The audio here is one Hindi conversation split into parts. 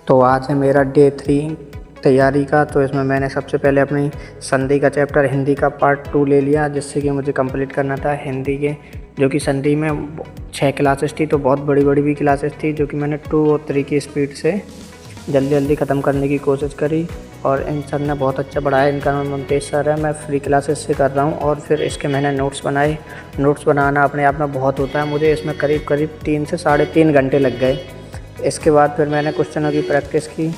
तो आज है मेरा डे 3 तैयारी का। तो इसमें मैंने सबसे पहले अपनी संधि का चैप्टर हिंदी का पार्ट 2 ले लिया, जिससे कि मुझे कंप्लीट करना था हिंदी के, जो कि संधि में 6 क्लासेस थी, तो बहुत बड़ी बड़ी भी क्लासेस थी, जो कि मैंने 2 और 3 की स्पीड से जल्दी जल्दी ख़त्म करने की कोशिश करी। और इन सर ने बहुत अच्छा पढ़ाया। इनका नाम मुमतेज़ सर है। मैं फ्री क्लासेस से कर रहा हूँ और फिर इसके मैंने नोट्स बनाए। नोट्स बनाना अपने आप में बहुत होता है। मुझे इसमें करीब करीब 3 से साढ़े 3 घंटे लग गए। इसके बाद फिर मैंने क्वेश्चनों की प्रैक्टिस की,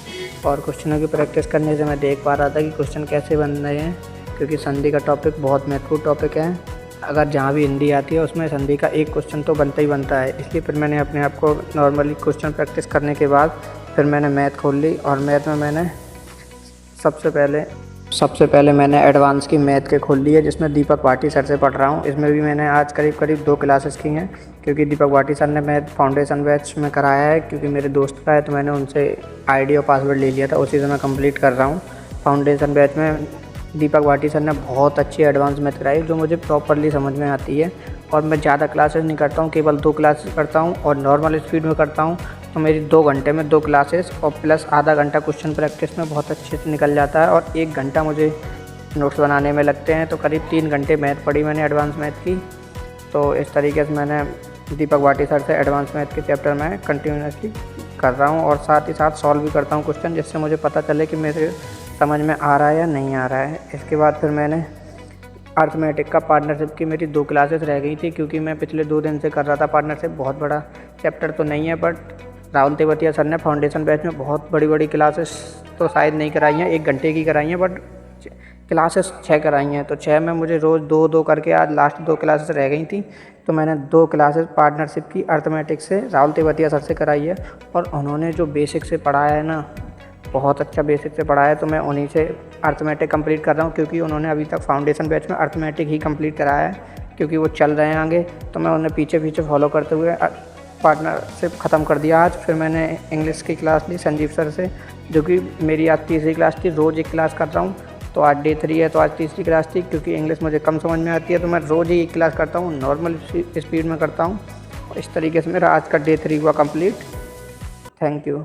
और क्वेश्चनों की प्रैक्टिस करने से मैं देख पा रहा था कि क्वेश्चन कैसे बन रहे हैं, क्योंकि संधि का टॉपिक बहुत महत्वपूर्ण टॉपिक है। अगर जहाँ भी हिंदी आती है उसमें संधि का एक क्वेश्चन तो बनता ही बनता है। इसलिए फिर मैंने अपने आप को नॉर्मली क्वेश्चन प्रैक्टिस करने के बाद फिर मैंने मैथ खोल ली, और मैथ में मैंने सबसे पहले मैंने एडवांस की मैथ के खोल ली है, जिसमें दीपक भाटी सर से पढ़ रहा हूँ। इसमें भी मैंने आज करीब करीब 2 क्लासेस की हैं, क्योंकि दीपक भाटी सर ने मैथ फाउंडेशन बैच में कराया है, क्योंकि मेरे दोस्त का है, तो मैंने उनसे आईडी और पासवर्ड ले लिया था, उसी से मैं कंप्लीट कर रहा हूँ। फाउंडेशन बैच में दीपक भाटी सर ने बहुत अच्छी एडवांस मैथ कराई, जो मुझे प्रॉपरली समझ में आती है। और मैं ज़्यादा क्लासेस नहीं करता हूँ, केवल 2 क्लासेस करता हूँ, और नॉर्मल स्पीड में करता हूँ। तो मेरी 2 घंटे में 2 क्लासेस और प्लस आधा घंटा क्वेश्चन प्रैक्टिस में बहुत अच्छे से निकल जाता है, और 1 घंटा मुझे नोट्स बनाने में लगते हैं। तो करीब 3 घंटे मैथ पढ़ी मैंने एडवांस मैथ की। तो इस तरीके से मैंने दीपक भाटी सर से एडवांस मैथ के चैप्टर में कंटिन्यूसली कर रहा हूँ, और साथ ही साथ सॉल्व भी करता हूँ क्वेश्चन, जिससे मुझे पता चले कि मेरे समझ में आ रहा है या नहीं आ रहा है। इसके बाद फिर मैंने अर्थमेटिक का पार्टनरशिप की मेरी 2 क्लासेस रह गई थी, क्योंकि मैं पिछले 2 दिन से कर रहा था पार्टनरशिप। बहुत बड़ा चैप्टर तो नहीं है, बट राहुल तेवतिया सर ने फाउंडेशन बैच में बहुत बड़ी बड़ी क्लासेस तो शायद नहीं कराई हैं, 1 घंटे की कराई हैं, बट क्लासेस 6 कराई हैं। तो 6 में मुझे रोज़ 2-2 करके आज लास्ट 2 क्लासेस रह गई थी। तो मैंने 2 क्लासेस पार्टनरशिप की अर्थमेटिक से राहुल तेवतिया सर से कराई है, और उन्होंने जो बेसिक से पढ़ाया है ना, बहुत अच्छा बेसिक से पढ़ाया है। तो मैं उन्हीं से अर्थमेटिक कंप्लीट कर रहा हूँ, क्योंकि उन्होंने अभी तक फाउंडेशन बैच में अर्थमेटिक ही कंप्लीट कराया है, क्योंकि वो चल रहे हैं आगे। तो मैं उन्हें पीछे पीछे फॉलो करते हुए पार्टनरशिप ख़त्म कर दिया आज। फिर मैंने इंग्लिश की क्लास ली संजीव सर से, जो कि मेरी आज तीसरी क्लास थी। रोज़ 1 क्लास कर रहा हूँ। तो आज डे 3 है, तो आज तीसरी क्लास थी, क्योंकि इंग्लिश मुझे कम समझ में आती है, तो मैं रोज़ ही 1 क्लास करता हूँ, नॉर्मल स्पीड में करता हूँ। इस तरीके से मेरा आज का डे 3 हुआ कंप्लीट। Thank you.